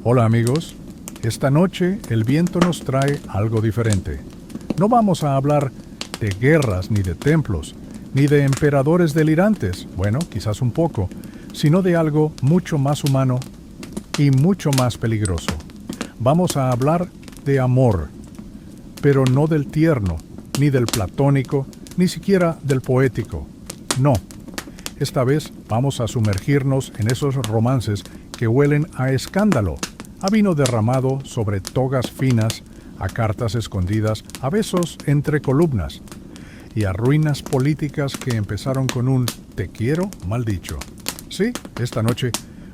Hola amigos, esta noche el viento nos trae algo diferente. No vamos a hablar de guerras ni de templos, ni de emperadores delirantes, bueno, quizás un poco, sino de algo mucho más humano y mucho más peligroso. Vamos a hablar de amor, pero no del tierno, ni del platónico, ni siquiera del poético. No, esta vez vamos a sumergirnos en esos romances que huelen a escándalo, a vino derramado sobre togas finas, a cartas escondidas, a besos entre columnas y a ruinas políticas que empezaron con un «te quiero» mal dicho. Sí, esta noche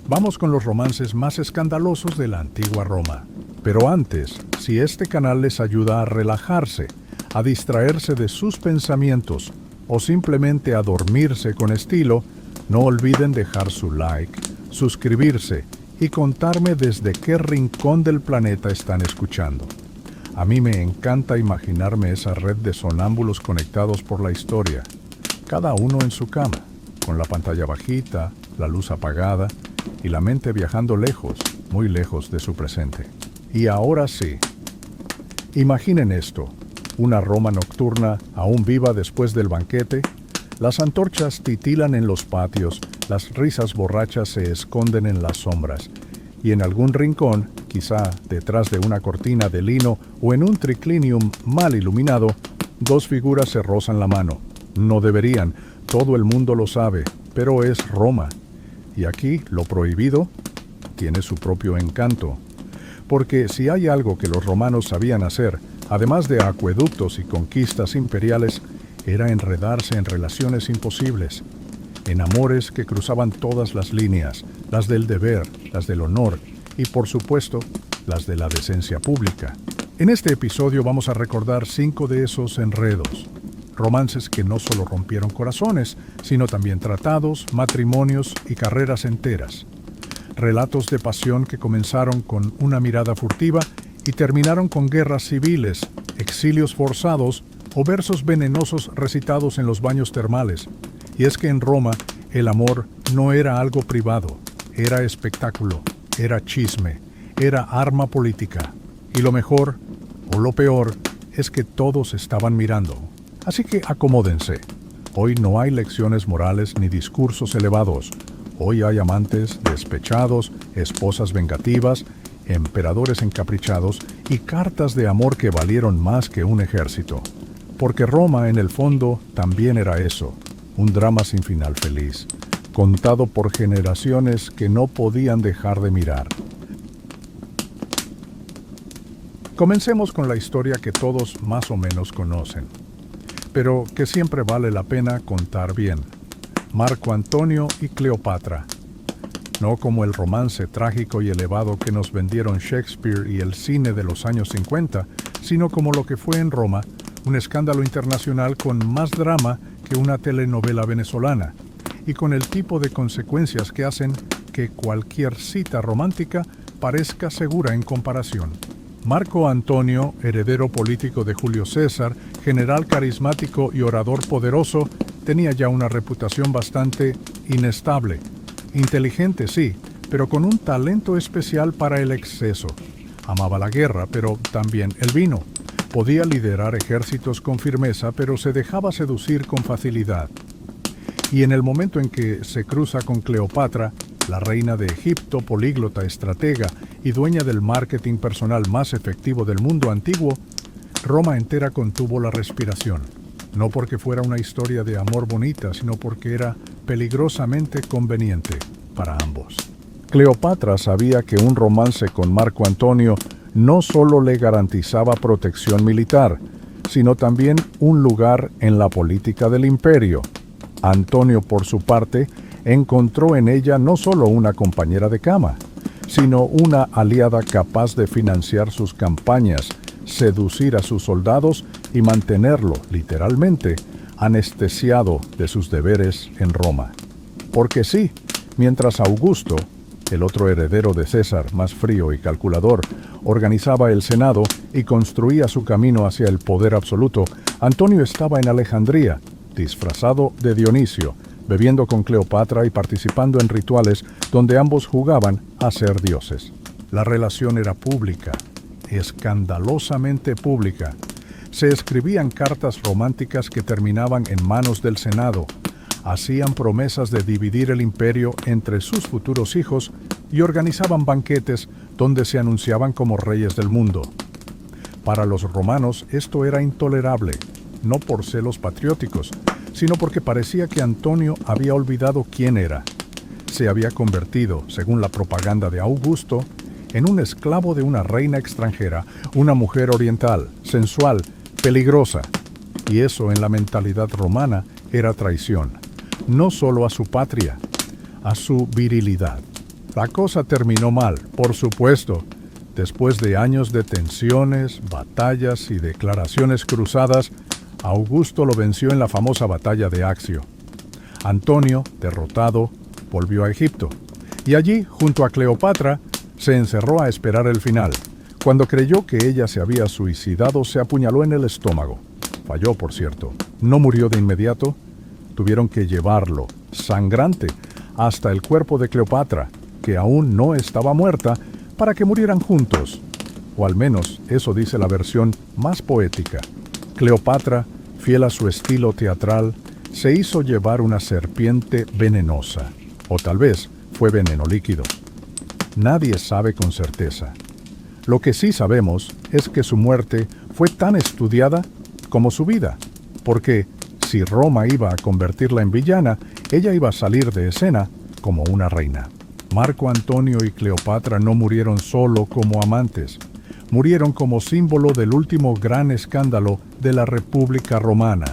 vamos con los romances más escandalosos de la antigua Roma. Pero antes, si este canal les ayuda a relajarse, a distraerse de sus pensamientos o simplemente a dormirse con estilo, no olviden dejar su like, suscribirse y contarme desde qué rincón del planeta están escuchando. A mí me encanta imaginarme esa red de sonámbulos conectados por la historia, cada uno en su cama, con la pantalla bajita, la luz apagada y la mente viajando lejos, muy lejos de su presente. Y ahora sí, imaginen esto, una Roma nocturna aún viva después del banquete, las antorchas titilan en los patios, las risas borrachas se esconden en las sombras, y en algún rincón, quizá detrás de una cortina de lino o en un triclinium mal iluminado, dos figuras se rozan la mano. No deberían, todo el mundo lo sabe, pero es Roma. Y aquí lo prohibido tiene su propio encanto. Porque si hay algo que los romanos sabían hacer, además de acueductos y conquistas imperiales, era enredarse en relaciones imposibles, en amores que cruzaban todas las líneas, las del deber, las del honor y, por supuesto, las de la decencia pública. En este episodio vamos a recordar 5 de esos enredos, romances que no solo rompieron corazones, sino también tratados, matrimonios y carreras enteras. Relatos de pasión que comenzaron con una mirada furtiva y terminaron con guerras civiles, exilios forzados o versos venenosos recitados en los baños termales. Y es que en Roma el amor no era algo privado, era espectáculo, era chisme, era arma política. Y lo mejor, o lo peor, es que todos estaban mirando. Así que acomódense. Hoy no hay lecciones morales ni discursos elevados. Hoy hay amantes despechados, esposas vengativas, emperadores encaprichados y cartas de amor que valieron más que un ejército. Porque Roma, en el fondo, también era eso, un drama sin final feliz, contado por generaciones que no podían dejar de mirar. Comencemos con la historia que todos más o menos conocen, pero que siempre vale la pena contar bien. Marco Antonio y Cleopatra. No como el romance trágico y elevado que nos vendieron Shakespeare y el cine de los años 50, sino como lo que fue en Roma, un escándalo internacional con más drama que una telenovela venezolana, y con el tipo de consecuencias que hacen que cualquier cita romántica parezca segura en comparación. Marco Antonio, heredero político de Julio César, general carismático y orador poderoso, tenía ya una reputación bastante inestable. Inteligente, sí, pero con un talento especial para el exceso. Amaba la guerra, pero también el vino. Podía liderar ejércitos con firmeza, pero se dejaba seducir con facilidad. Y en el momento en que se cruza con Cleopatra, la reina de Egipto, políglota, estratega y dueña del marketing personal más efectivo del mundo antiguo, Roma entera contuvo la respiración. No porque fuera una historia de amor bonita, sino porque era peligrosamente conveniente para ambos. Cleopatra sabía que un romance con Marco Antonio no solo le garantizaba protección militar, sino también un lugar en la política del imperio. Antonio, por su parte, encontró en ella no solo una compañera de cama, sino una aliada capaz de financiar sus campañas, seducir a sus soldados y mantenerlo, literalmente, anestesiado de sus deberes en Roma. Porque sí, mientras Augusto, el otro heredero de César, más frío y calculador, organizaba el Senado y construía su camino hacia el poder absoluto, Antonio estaba en Alejandría, disfrazado de Dionisio, bebiendo con Cleopatra y participando en rituales donde ambos jugaban a ser dioses. La relación era pública, escandalosamente pública. Se escribían cartas románticas que terminaban en manos del Senado, hacían promesas de dividir el imperio entre sus futuros hijos y organizaban banquetes donde se anunciaban como reyes del mundo. Para los romanos esto era intolerable, no por celos patrióticos, sino porque parecía que Antonio había olvidado quién era. Se había convertido, según la propaganda de Augusto, en un esclavo de una reina extranjera, una mujer oriental, sensual, peligrosa. Y eso en la mentalidad romana era traición, no solo a su patria, a su virilidad. La cosa terminó mal, por supuesto. Después de años de tensiones, batallas y declaraciones cruzadas, Augusto lo venció en la famosa batalla de Accio. Antonio, derrotado, volvió a Egipto, y allí, junto a Cleopatra, se encerró a esperar el final. Cuando creyó que ella se había suicidado, se apuñaló en el estómago. Falló, por cierto. No murió de inmediato. Tuvieron que llevarlo, sangrante, hasta el cuerpo de Cleopatra, que aún no estaba muerta, para que murieran juntos. O al menos eso dice la versión más poética. Cleopatra, fiel a su estilo teatral, se hizo llevar una serpiente venenosa. O tal vez fue veneno líquido. Nadie sabe con certeza. Lo que sí sabemos es que su muerte fue tan estudiada como su vida, porque si Roma iba a convertirla en villana, ella iba a salir de escena como una reina. Marco Antonio y Cleopatra no murieron solo como amantes, murieron como símbolo del último gran escándalo de la República Romana.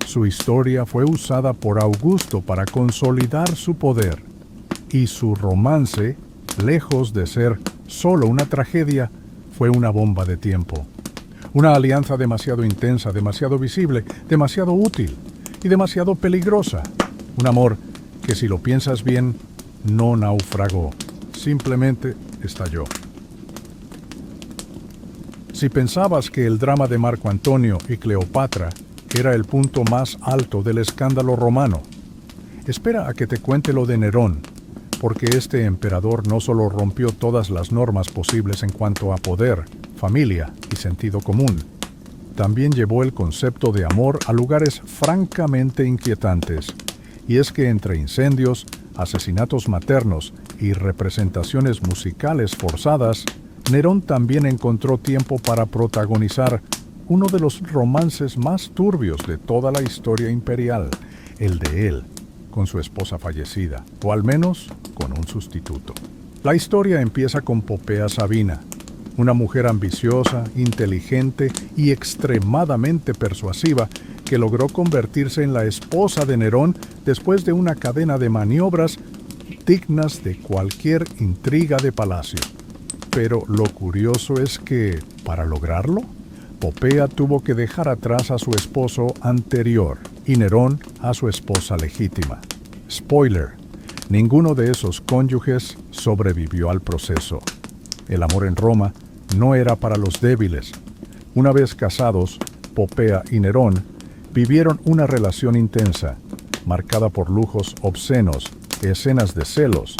Su historia fue usada por Augusto para consolidar su poder, y su romance, lejos de ser solo una tragedia, fue una bomba de tiempo. Una alianza demasiado intensa, demasiado visible, demasiado útil y demasiado peligrosa. Un amor que, si lo piensas bien, no naufragó, simplemente estalló. Si pensabas que el drama de Marco Antonio y Cleopatra era el punto más alto del escándalo romano, espera a que te cuente lo de Nerón, porque este emperador no solo rompió todas las normas posibles en cuanto a poder, familia y sentido común, también llevó el concepto de amor a lugares francamente inquietantes. Y es que entre incendios, asesinatos maternos y representaciones musicales forzadas, Nerón también encontró tiempo para protagonizar uno de los romances más turbios de toda la historia imperial, el de él con su esposa fallecida, o al menos con un sustituto. La historia empieza con Popea Sabina, una mujer ambiciosa, inteligente y extremadamente persuasiva que logró convertirse en la esposa de Nerón después de una cadena de maniobras dignas de cualquier intriga de palacio. Pero lo curioso es que, para lograrlo, Popea tuvo que dejar atrás a su esposo anterior y Nerón a su esposa legítima. Spoiler: ninguno de esos cónyuges sobrevivió al proceso. El amor en Roma no era para los débiles. Una vez casados, Popea y Nerón vivieron una relación intensa, marcada por lujos obscenos, escenas de celos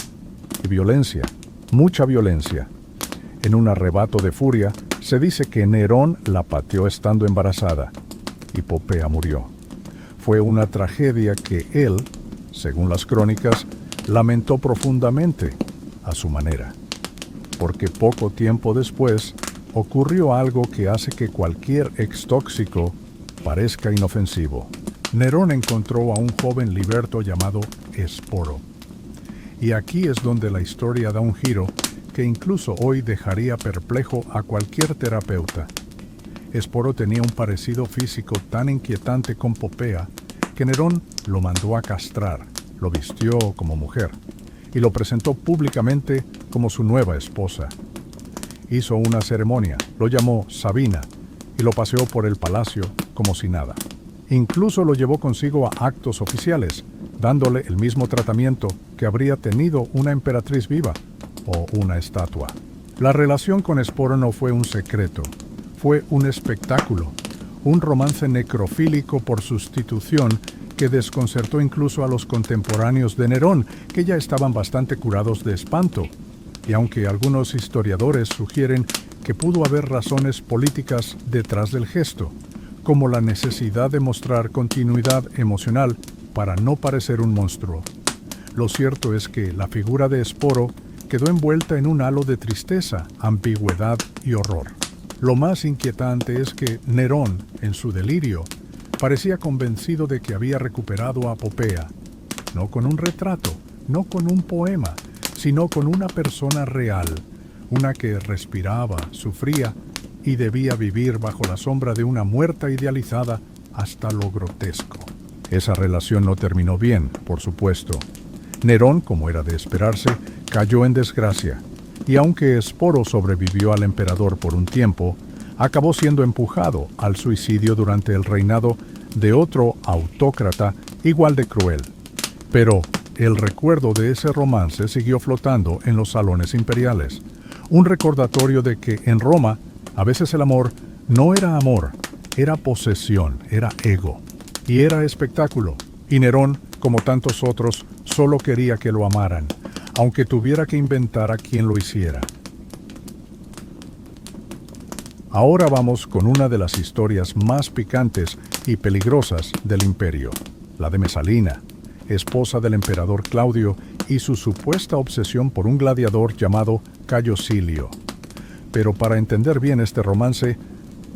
y violencia, mucha violencia. En un arrebato de furia, se dice que Nerón la pateó estando embarazada y Popea murió. Fue una tragedia que él, según las crónicas, lamentó profundamente a su manera, porque poco tiempo después ocurrió algo que hace que cualquier ex tóxico parezca inofensivo. Nerón encontró a un joven liberto llamado Esporo. Y aquí es donde la historia da un giro que incluso hoy dejaría perplejo a cualquier terapeuta. Esporo tenía un parecido físico tan inquietante con Popea que Nerón lo mandó a castrar, lo vistió como mujer y lo presentó públicamente como su nueva esposa. Hizo una ceremonia, lo llamó Sabina y lo paseó por el palacio como si nada. Incluso lo llevó consigo a actos oficiales, dándole el mismo tratamiento que habría tenido una emperatriz viva o una estatua. La relación con Esporo no fue un secreto, fue un espectáculo, un romance necrofílico por sustitución que desconcertó incluso a los contemporáneos de Nerón, que ya estaban bastante curados de espanto. y aunque algunos historiadores sugieren que pudo haber razones políticas detrás del gesto, como la necesidad de mostrar continuidad emocional para no parecer un monstruo. Lo cierto es que la figura de Esporo quedó envuelta en un halo de tristeza, ambigüedad y horror. Lo más inquietante es que Nerón, en su delirio, parecía convencido de que había recuperado a Popea, no con un retrato, no con un poema, sino con una persona real, una que respiraba, sufría y debía vivir bajo la sombra de una muerta idealizada hasta lo grotesco. Esa relación no terminó bien, por supuesto. Nerón, como era de esperarse, cayó en desgracia, y aunque Esporo sobrevivió al emperador por un tiempo, acabó siendo empujado al suicidio durante el reinado de otro autócrata igual de cruel. Pero el recuerdo de ese romance siguió flotando en los salones imperiales, un recordatorio de que en Roma a veces el amor no era amor, era posesión, era ego, y era espectáculo, y Nerón, como tantos otros, solo quería que lo amaran, aunque tuviera que inventar a quien lo hiciera. Ahora vamos con una de las historias más picantes y peligrosas del imperio, la de Mesalina, esposa del emperador Claudio y su supuesta obsesión por un gladiador llamado Cayo Silio. Pero para entender bien este romance,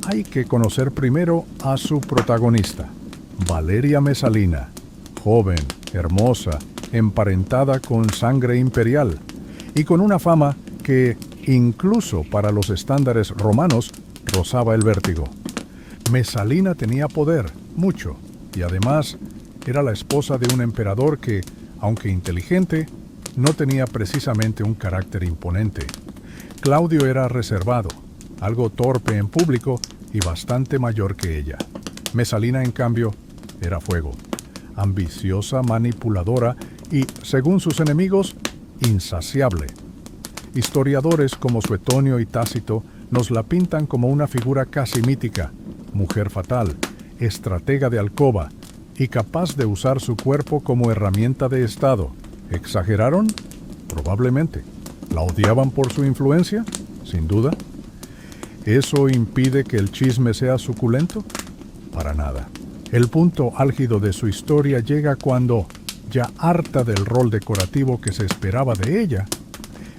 hay que conocer primero a su protagonista, Valeria Mesalina, joven, hermosa, emparentada con sangre imperial, y con una fama que, incluso para los estándares romanos, rozaba el vértigo. Mesalina tenía poder, mucho, y además era la esposa de un emperador que, aunque inteligente, no tenía precisamente un carácter imponente. Claudio era reservado, algo torpe en público y bastante mayor que ella. Mesalina, en cambio, era fuego, ambiciosa, manipuladora y, según sus enemigos, insaciable. Historiadores como Suetonio y Tácito nos la pintan como una figura casi mítica, mujer fatal, estratega de alcoba y capaz de usar su cuerpo como herramienta de Estado. ¿Exageraron? Probablemente. ¿La odiaban por su influencia? Sin duda. ¿Eso impide que el chisme sea suculento? Para nada. El punto álgido de su historia llega cuando, ya harta del rol decorativo que se esperaba de ella,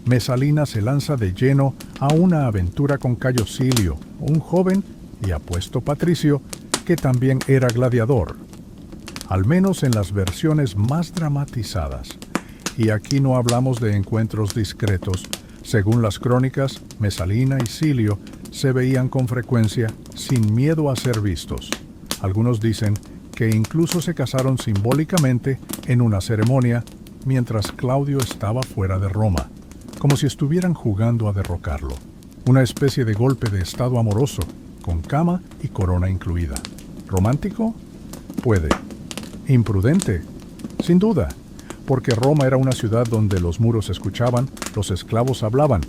Mesalina se lanza de lleno a una aventura con Cayo Silio, un joven y apuesto patricio que también era gladiador, al menos en las versiones más dramatizadas. Y aquí no hablamos de encuentros discretos. Según las crónicas, Mesalina y Silio se veían con frecuencia sin miedo a ser vistos. Algunos dicen que incluso se casaron simbólicamente en una ceremonia mientras Claudio estaba fuera de Roma, como si estuvieran jugando a derrocarlo. Una especie de golpe de estado amoroso, con cama y corona incluida. ¿Romántico? Puede. ¿Imprudente? Sin duda, porque Roma era una ciudad donde los muros se escuchaban, los esclavos hablaban,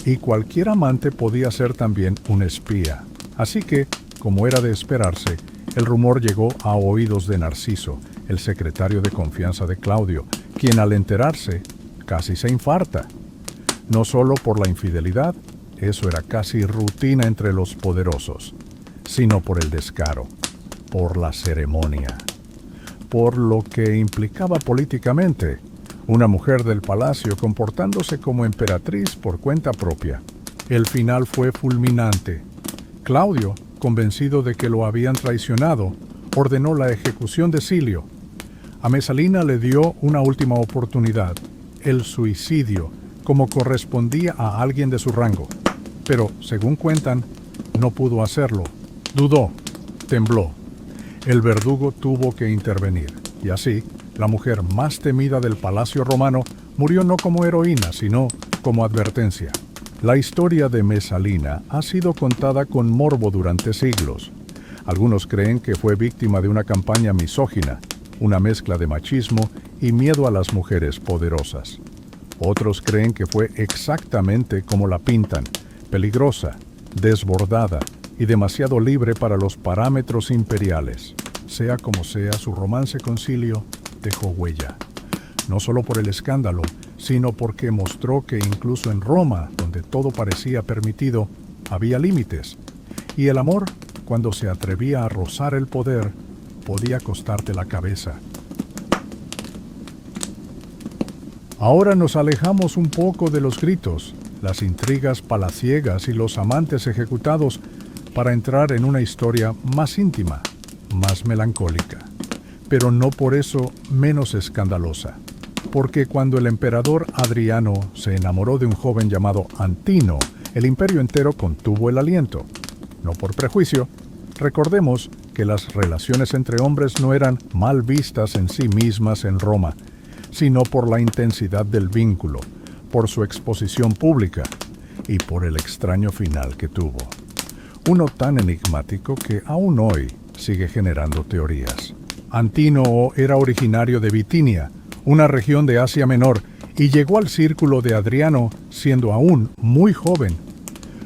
y cualquier amante podía ser también un espía. Así que, como era de esperarse, el rumor llegó a oídos de Narciso, el secretario de confianza de Claudio, quien al enterarse casi se infarta. No solo por la infidelidad, eso era casi rutina entre los poderosos, sino por el descaro, por la ceremonia, por lo que implicaba políticamente una mujer del palacio comportándose como emperatriz por cuenta propia. El final fue fulminante. Claudio, convencido de que lo habían traicionado, ordenó la ejecución de Silio. A Mesalina le dio una última oportunidad, el suicidio, como correspondía a alguien de su rango. Pero, según cuentan, no pudo hacerlo. Dudó, tembló. El verdugo tuvo que intervenir, y así, la mujer más temida del palacio romano murió no como heroína, sino como advertencia. La historia de Mesalina ha sido contada con morbo durante siglos. Algunos creen que fue víctima de una campaña misógina, una mezcla de machismo y miedo a las mujeres poderosas. Otros creen que fue exactamente como la pintan, peligrosa, desbordada y demasiado libre para los parámetros imperiales. Sea como sea, su romance con Silio dejó huella, no solo por el escándalo, sino porque mostró que incluso en Roma, donde todo parecía permitido, había límites. Y el amor, cuando se atrevía a rozar el poder, podía costarte la cabeza. Ahora nos alejamos un poco de los gritos, las intrigas palaciegas y los amantes ejecutados para entrar en una historia más íntima, más melancólica, pero no por eso menos escandalosa. Porque cuando el emperador Adriano se enamoró de un joven llamado Antino, el imperio entero contuvo el aliento. No por prejuicio, recordemos que las relaciones entre hombres no eran mal vistas en sí mismas en Roma, sino por la intensidad del vínculo, por su exposición pública y por el extraño final que tuvo. Uno tan enigmático que aún hoy sigue generando teorías. Antino era originario de Bitinia, una región de Asia Menor, y llegó al círculo de Adriano siendo aún muy joven.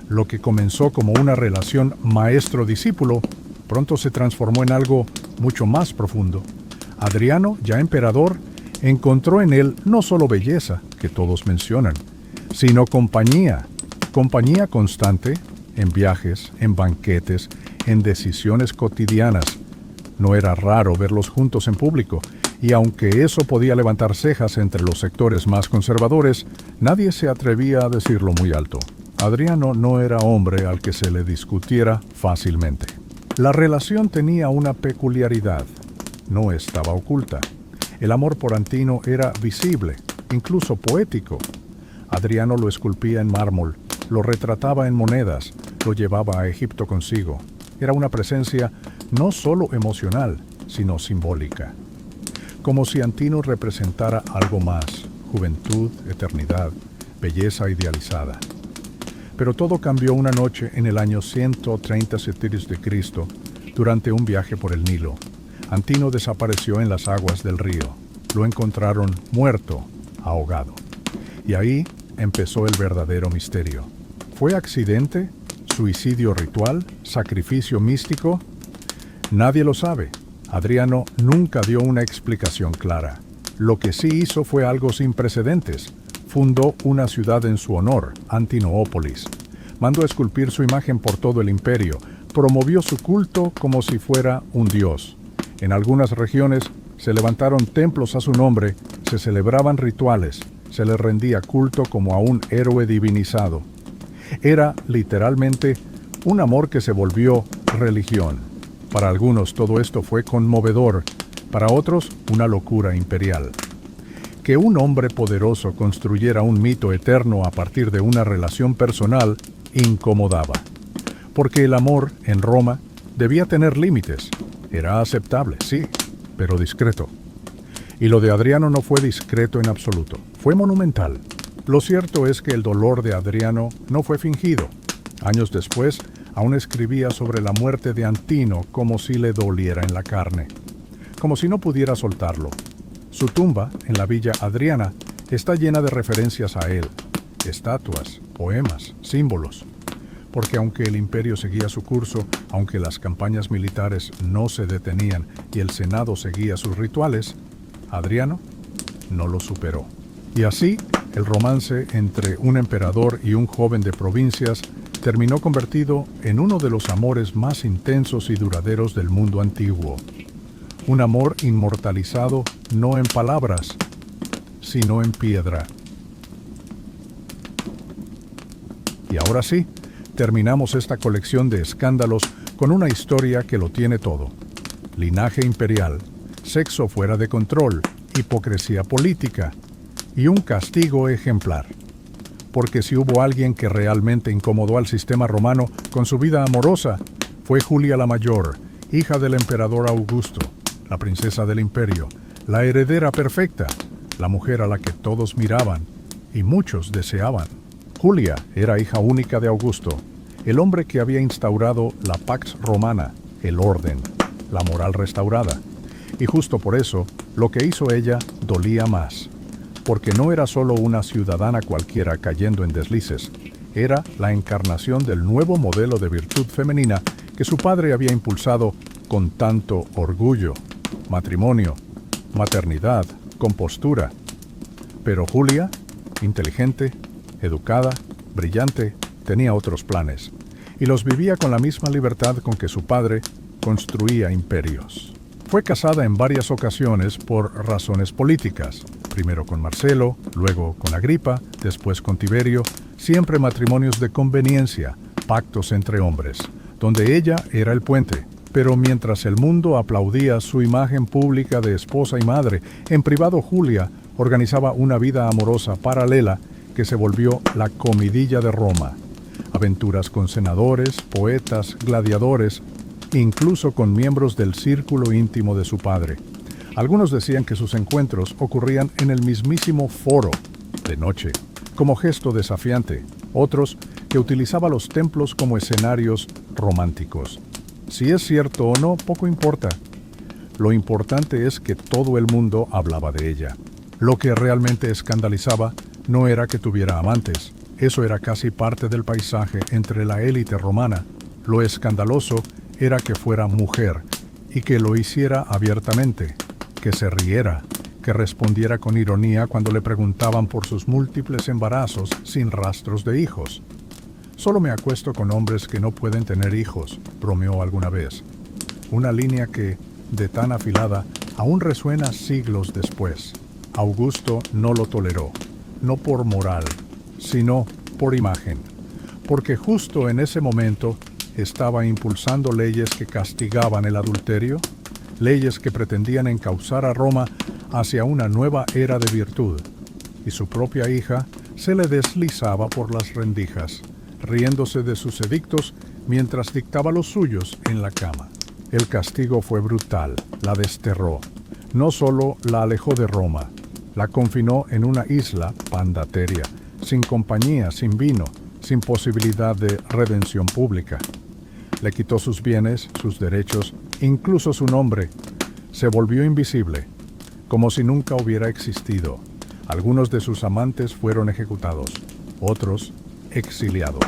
Lo que comenzó como una relación maestro-discípulo pronto se transformó en algo mucho más profundo. Adriano, ya emperador, encontró en él no solo belleza, que todos mencionan, sino compañía constante en viajes, en banquetes, en decisiones cotidianas. No era raro verlos juntos en público, y aunque eso podía levantar cejas entre los sectores más conservadores, nadie se atrevía a decirlo muy alto. Adriano no era hombre al que se le discutiera fácilmente. La relación tenía una peculiaridad, no estaba oculta. El amor por Antino era visible, incluso poético. Adriano lo esculpía en mármol, lo retrataba en monedas, lo llevaba a Egipto consigo. Era una presencia no solo emocional, sino simbólica. Como si Antino representara algo más, juventud, eternidad, belleza idealizada. Pero todo cambió una noche en el año 130 c.C., durante un viaje por el Nilo. Antino desapareció en las aguas del río. Lo encontraron muerto, ahogado. Y ahí empezó el verdadero misterio. ¿Fue accidente? ¿Suicidio ritual? ¿Sacrificio místico? Nadie lo sabe. Adriano nunca dio una explicación clara. Lo que sí hizo fue algo sin precedentes. Fundó una ciudad en su honor, Antinoópolis. Mandó esculpir su imagen por todo el imperio. Promovió su culto como si fuera un dios. En algunas regiones se levantaron templos a su nombre, se celebraban rituales, se le rendía culto como a un héroe divinizado. Era, literalmente, un amor que se volvió religión. Para algunos todo esto fue conmovedor, para otros una locura imperial. Que un hombre poderoso construyera un mito eterno a partir de una relación personal incomodaba. Porque el amor, en Roma, debía tener límites. Era aceptable, sí, pero discreto. Y lo de Adriano no fue discreto en absoluto, fue monumental. Lo cierto es que el dolor de Adriano no fue fingido. Años después, aún escribía sobre la muerte de Antino como si le doliera en la carne, como si no pudiera soltarlo. Su tumba, en la Villa Adriana, está llena de referencias a él, estatuas, poemas, símbolos. Porque aunque el imperio seguía su curso, aunque las campañas militares no se detenían y el Senado seguía sus rituales, Adriano no lo superó. Y así, el romance entre un emperador y un joven de provincias terminó convertido en uno de los amores más intensos y duraderos del mundo antiguo. Un amor inmortalizado no en palabras, sino en piedra. Y ahora sí, terminamos esta colección de escándalos con una historia que lo tiene todo. Linaje imperial, sexo fuera de control, hipocresía política y un castigo ejemplar. Porque si hubo alguien que realmente incomodó al sistema romano con su vida amorosa, fue Julia la Mayor, hija del emperador Augusto, la princesa del imperio, la heredera perfecta, la mujer a la que todos miraban y muchos deseaban. Julia era hija única de Augusto, el hombre que había instaurado la Pax Romana, el orden, la moral restaurada. Y justo por eso, lo que hizo ella dolía más, porque no era solo una ciudadana cualquiera cayendo en deslices, era la encarnación del nuevo modelo de virtud femenina que su padre había impulsado con tanto orgullo, matrimonio, maternidad, compostura. Pero Julia inteligente, educada, brillante, tenía otros planes, y los vivía con la misma libertad con que su padre construía imperios. Fue casada en varias ocasiones por razones políticas, primero con Marcelo, luego con Agripa, después con Tiberio, siempre matrimonios de conveniencia, pactos entre hombres, donde ella era el puente. Pero mientras el mundo aplaudía su imagen pública de esposa y madre, en privado Julia organizaba una vida amorosa paralela que se volvió la comidilla de Roma. Aventuras con senadores, poetas, gladiadores, incluso con miembros del círculo íntimo de su padre. Algunos decían que sus encuentros ocurrían en el mismísimo foro, de noche, como gesto desafiante. Otros que utilizaba los templos como escenarios románticos. Si es cierto o no, poco importa. Lo importante es que todo el mundo hablaba de ella. Lo que realmente escandalizaba no era que tuviera amantes. Eso era casi parte del paisaje entre la élite romana. Lo escandaloso era que fuera mujer y que lo hiciera abiertamente, que se riera, que respondiera con ironía cuando le preguntaban por sus múltiples embarazos sin rastros de hijos. Solo me acuesto con hombres que no pueden tener hijos, bromeó alguna vez. Una línea que, de tan afilada, aún resuena siglos después. Augusto no lo toleró, no por moral, sino por imagen, porque justo en ese momento estaba impulsando leyes que castigaban el adulterio, leyes que pretendían encauzar a Roma hacia una nueva era de virtud, y su propia hija se le deslizaba por las rendijas, riéndose de sus edictos mientras dictaba los suyos en la cama. El castigo fue brutal, la desterró. No solo la alejó de Roma, la confinó en una isla, Pandateria, sin compañía, sin vino, sin posibilidad de redención pública. Le quitó sus bienes, sus derechos, incluso su nombre. Se volvió invisible, como si nunca hubiera existido. Algunos de sus amantes fueron ejecutados, otros exiliados.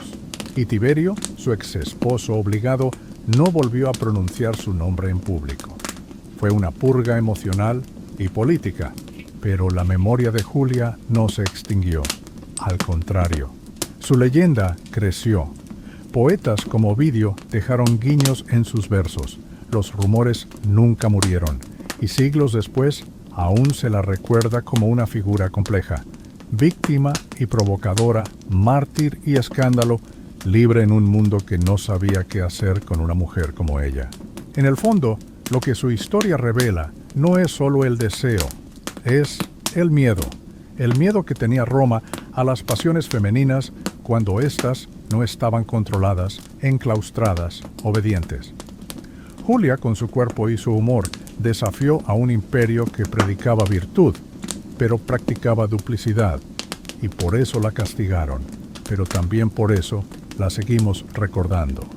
Y Tiberio, su ex esposo obligado, no volvió a pronunciar su nombre en público. Fue una purga emocional y política, pero la memoria de Julia no se extinguió. Al contrario, su leyenda creció. Poetas como Ovidio dejaron guiños en sus versos. Los rumores nunca murieron, y siglos después aún se la recuerda como una figura compleja, víctima y provocadora, mártir y escándalo, libre en un mundo que no sabía qué hacer con una mujer como ella. En el fondo, lo que su historia revela no es solo el deseo, es el miedo que tenía Roma a las pasiones femeninas cuando éstas no estaban controladas, enclaustradas, obedientes. Julia, con su cuerpo y su humor, desafió a un imperio que predicaba virtud, pero practicaba duplicidad, y por eso la castigaron, pero también por eso la seguimos recordando.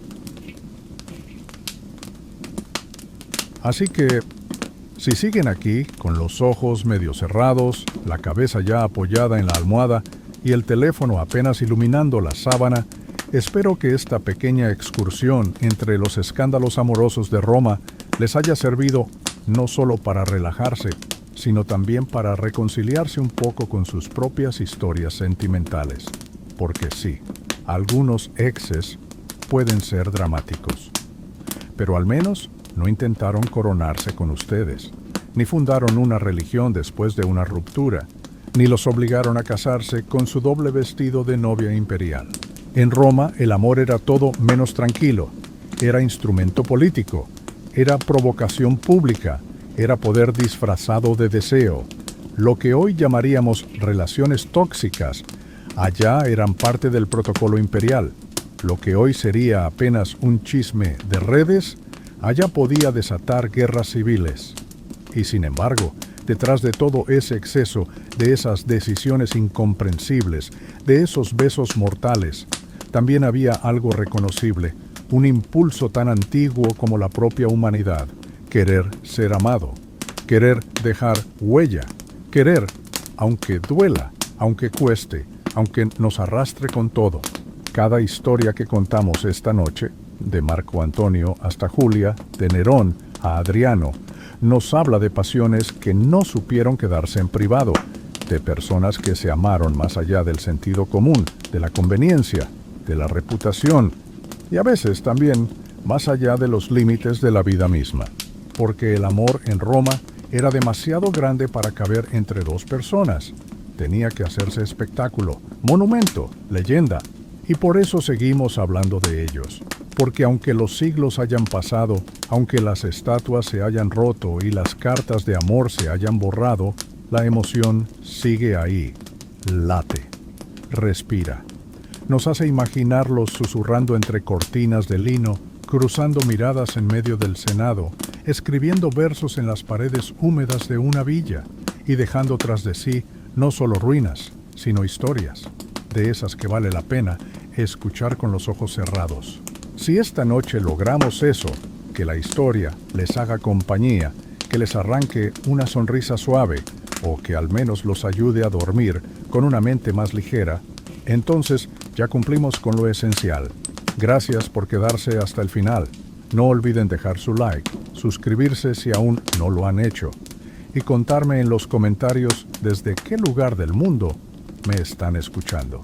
Así que, si siguen aquí, con los ojos medio cerrados, la cabeza ya apoyada en la almohada y el teléfono apenas iluminando la sábana, espero que esta pequeña excursión entre los escándalos amorosos de Roma les haya servido no solo para relajarse, sino también para reconciliarse un poco con sus propias historias sentimentales. Porque sí, algunos exes pueden ser dramáticos. Pero al menos no intentaron coronarse con ustedes, ni fundaron una religión después de una ruptura, ni los obligaron a casarse con su doble vestido de novia imperial. En Roma el amor era todo menos tranquilo, era instrumento político, era provocación pública, era poder disfrazado de deseo. Lo que hoy llamaríamos relaciones tóxicas, allá eran parte del protocolo imperial. Lo que hoy sería apenas un chisme de redes, allá podía desatar guerras civiles. Y sin embargo, detrás de todo ese exceso, de esas decisiones incomprensibles, de esos besos mortales, también había algo reconocible, un impulso tan antiguo como la propia humanidad: querer ser amado, querer dejar huella, querer, aunque duela, aunque cueste, aunque nos arrastre con todo. Cada historia que contamos esta noche, de Marco Antonio hasta Julia, de Nerón a Adriano, nos habla de pasiones que no supieron quedarse en privado, de personas que se amaron más allá del sentido común, de la conveniencia, de la reputación y a veces también más allá de los límites de la vida misma, porque el amor en Roma era demasiado grande para caber entre dos personas. Tenía que hacerse espectáculo, monumento, leyenda, y por eso seguimos hablando de ellos. Porque aunque los siglos hayan pasado, aunque las estatuas se hayan roto y las cartas de amor se hayan borrado, la emoción sigue ahí, late, respira. Nos hace imaginarlos susurrando entre cortinas de lino, cruzando miradas en medio del Senado, escribiendo versos en las paredes húmedas de una villa y dejando tras de sí no solo ruinas, sino historias, de esas que vale la pena escuchar con los ojos cerrados. Si esta noche logramos eso, que la historia les haga compañía, que les arranque una sonrisa suave o que al menos los ayude a dormir con una mente más ligera, entonces ya cumplimos con lo esencial. Gracias por quedarse hasta el final. No olviden dejar su like, suscribirse si aún no lo han hecho y contarme en los comentarios desde qué lugar del mundo me están escuchando.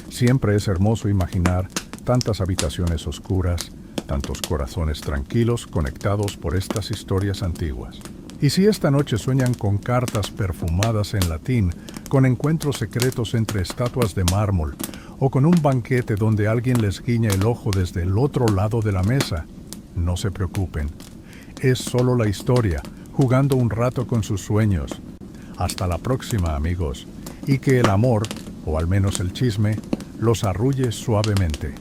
Siempre es hermoso imaginar tantas habitaciones oscuras, tantos corazones tranquilos conectados por estas historias antiguas. Y si esta noche sueñan con cartas perfumadas en latín, con encuentros secretos entre estatuas de mármol, o con un banquete donde alguien les guiña el ojo desde el otro lado de la mesa, no se preocupen. Es solo la historia, jugando un rato con sus sueños. Hasta la próxima, amigos, y que el amor, o al menos el chisme, los arrulle suavemente.